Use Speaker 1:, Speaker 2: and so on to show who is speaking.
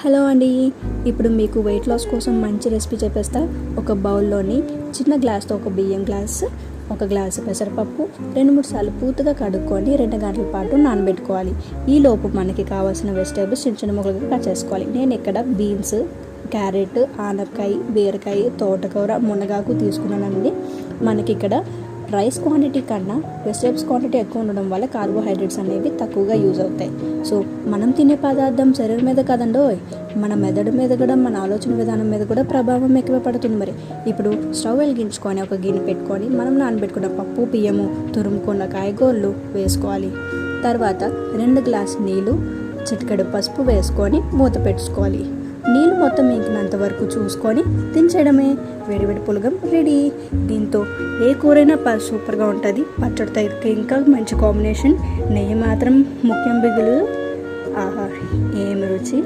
Speaker 1: Hello అండి. ఇప్పుడు మీకు వెయిట్ లాస్ కోసం మంచి రెసిపీ చెప్పేస్తా. ఒక బౌల్లోని చిన్న గ్లాస్తో ఒక బియ్యం గ్లాస్, ఒక గ్లాసు పెసరపప్పు 2-3 సార్లు పూర్తిగా కడుక్కొని 2 గంటల పాటు నానబెట్టుకోవాలి. ఈలోపు మనకి కావాల్సిన వెజిటేబుల్స్ చిన్న చిన్న ముక్కలుగా కట్ చేసుకోవాలి. నేను ఇక్కడ బీన్స్, క్యారెట్, ఆనపకాయ, బీరకాయ, తోటకూర, మునగాకు తీసుకున్నానండి. మనకి ఇక్కడ రైస్ క్వాంటిటీ కన్నా వెజిటేబుల్స్ క్వాంటిటీ ఎక్కువ ఉండడం వల్ల కార్బోహైడ్రేట్స్ అనేవి తక్కువగా యూజ్ అవుతాయి. సో మనం తినే పదార్థం శరీరం మీద కదండో, మన మెదడు మీద కూడా, మన ఆలోచన విధానం మీద కూడా ప్రభావం ఎక్కువ పడుతుంది. మరి ఇప్పుడు స్టవ్ వెలిగించుకొని ఒక గిన్నె పెట్టుకొని మనం నానబెట్టుకున్న పప్పు, బియ్యము, తురుముకున్న కాయగూరలు వేసుకోవాలి. తర్వాత 2 గ్లాసు నీళ్ళు, చిటికెడు పసుపు వేసుకొని మూత పెట్టుకోవాలి. నీళ్ళు మొత్తం ఇంకినంత వరకు చూసుకొని దించడమే. వేడివేడి పులగం రెడీ. దీంతో ఏ కూరైనా సూపర్గా ఉంటుంది. పచ్చడితో ఇంకా మంచి కాంబినేషన్. నెయ్యి మాత్రం ముఖ్యం బిగులు. ఆహా, ఏం రుచి!